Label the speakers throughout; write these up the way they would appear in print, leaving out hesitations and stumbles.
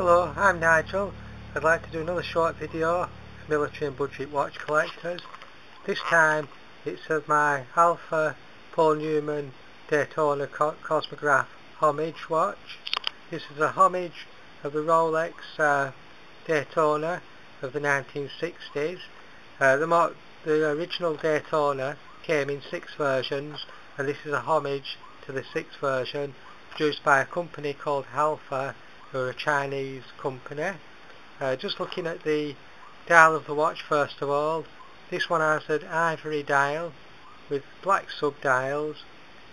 Speaker 1: Hello, I'm Nigel. I'd like to do another short video for military and budget watch collectors. This time it's of my Alpha Paul Newman Daytona Chronograph homage watch. This is a homage of the Rolex Daytona of the 1960s. The original Daytona came in 6 versions, and this is a homage to the 6th version, produced by a company called Alpha, who are a Chinese company. Just looking at the dial of the watch first of all, this one has an ivory dial with black sub-dials,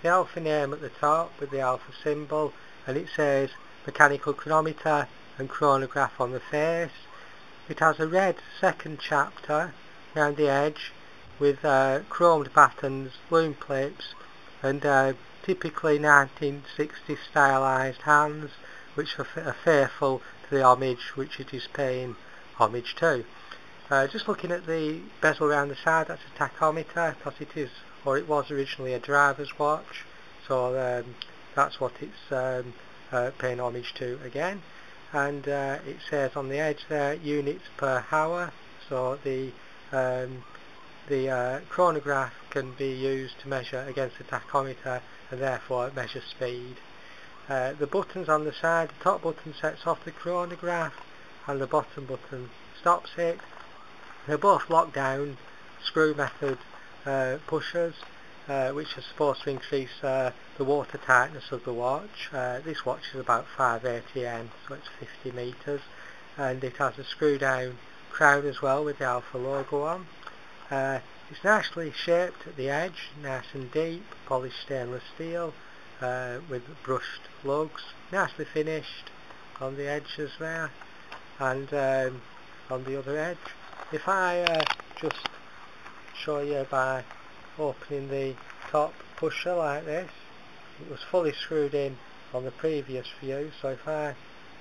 Speaker 1: the Alpha name at the top with the Alpha symbol, and it says mechanical chronometer and chronograph on the face. It has a red second chapter round the edge with chromed battens, lume clips, and typically 1960s stylized hands, which are faithful to the homage which it is paying homage to. Just looking at the bezel around the side, that's a tachometer, because it is, or it was originally, a driver's watch, so that's what it's paying homage to again. And it says on the edge there units per hour, so the chronograph can be used to measure against the tachometer, and therefore it measures speed. The buttons on the side, the top button sets off the chronograph and the bottom button stops it. They're both lockdown screw method pushers, which are supposed to increase the water tightness of the watch. This watch is about 580 N, so it's 50 metres, and it has a screw down crown as well with the Alpha logo on. It's nicely shaped at the edge, nice and deep, polished stainless steel with brushed lugs, nicely finished on the edges there, and on the other edge. If I just show you by opening the top pusher like this, it was fully screwed in on the previous view, so if I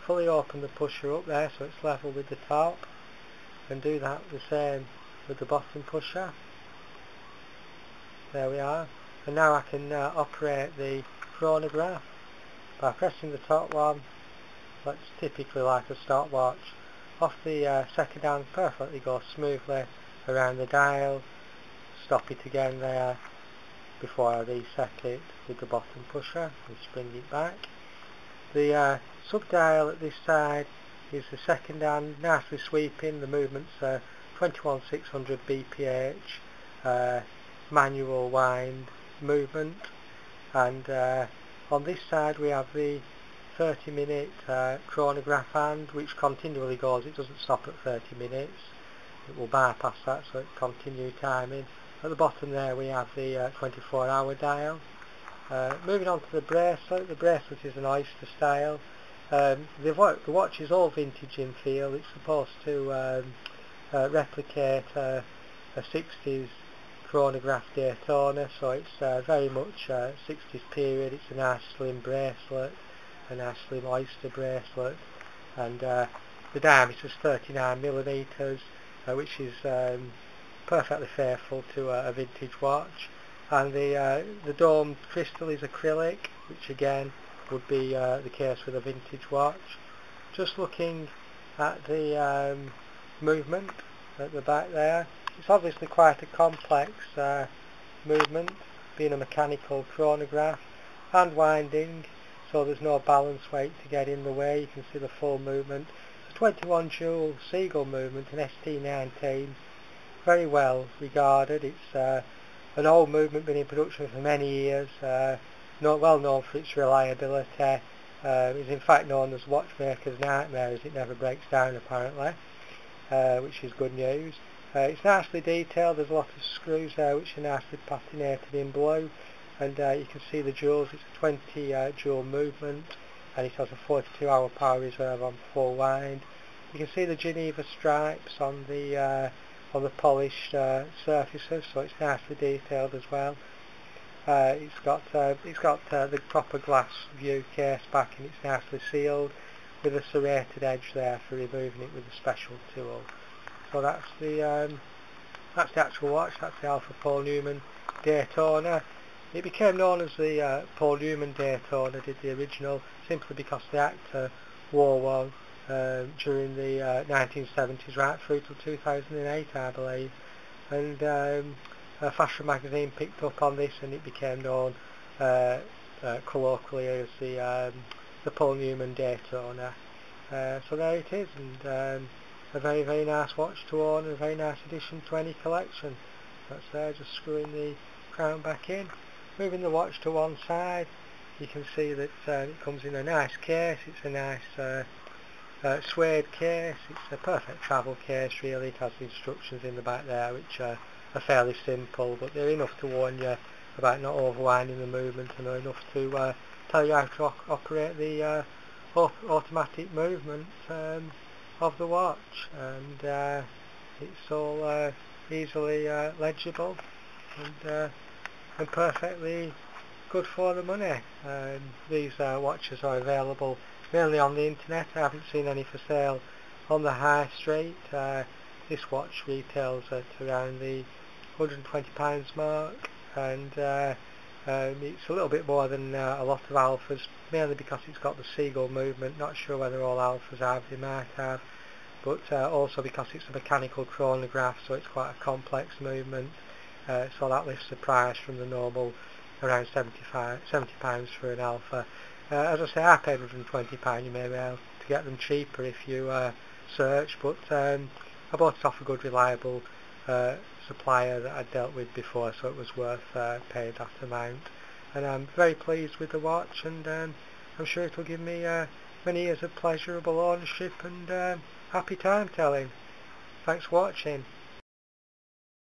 Speaker 1: fully open the pusher up there so it's level with the top, and do that the same with the bottom pusher, there we are. And now I can operate the chronograph by pressing the top one. That's typically like a stopwatch. Off the second hand, perfectly goes smoothly around the dial. Stop it again there before I reset it with the bottom pusher and spring it back. The sub-dial at this side is the second hand, nicely sweeping. The movements are 21600 BPH, manual wind movement, and on this side we have the 30-minute chronograph hand, which continually goes, it doesn't stop at 30 minutes, it will bypass that so it continue timing. At the bottom there we have the 24-hour dial. Moving on to the bracelet is an oyster style. The watch is all vintage in feel. It's supposed to replicate a 60s chronograph Daytona, so it's very much 60s period. It's a nice slim bracelet, a nice slim oyster bracelet, and the diameter is 39mm, which is perfectly faithful to a vintage watch. And the domed crystal is acrylic, which again would be the case with a vintage watch. Just looking at the movement at the back there, it's obviously quite a complex movement, being a mechanical chronograph, hand winding, so there's no balance weight to get in the way. You can see the full movement. It's a 21 joule Seagull movement, an ST19, very well regarded. It's an old movement, been in production for many years, well known for its reliability. It's in fact known as watchmaker's nightmare, as it never breaks down apparently, which is good news. It's nicely detailed. There's a lot of screws there which are nicely patinated in blue, and you can see the jewels. It's a 20 jewel movement, and it has a 42-hour power reserve on full wind. You can see the Geneva stripes on the polished surfaces, so it's nicely detailed as well. It's got the proper glass view case back, and it's nicely sealed with a serrated edge there for removing it with a special tool. So that's the actual watch. That's the Alpha Paul Newman Daytona. It became known as the Paul Newman Daytona, did the original, simply because the actor wore one during the 1970s right through to 2008, I believe, and Fashion magazine picked up on this and it became known colloquially as the Paul Newman Daytona. So there it is, and a very, very nice watch to own, and a very nice addition to any collection. That's there, just screwing the crown back in. Moving the watch to one side, you can see that it comes in a nice case. It's a nice suede case. It's a perfect travel case really. It has the instructions in the back there which are fairly simple, but they're enough to warn you about not overwinding the movement, and are enough to tell you how to operate the automatic movement of the watch, and it's all easily legible and perfectly good for the money. These watches are available mainly on the internet. I haven't seen any for sale on the high street. This watch retails at around the £120 mark, and it's a little bit more than a lot of alphas, mainly because it's got the seagull movement. Not sure whether all alphas have, they might have, but also because it's a mechanical chronograph, so it's quite a complex movement, so that lifts the price from the normal around £70 for an alpha. As I say, I paid £120. You may be able to get them cheaper if you search, but I bought it off a good reliable supplier that I'd dealt with before, so it was worth paying that amount. And I'm very pleased with the watch, and I'm sure it'll give me many years of pleasurable ownership and happy time telling. Thanks for watching.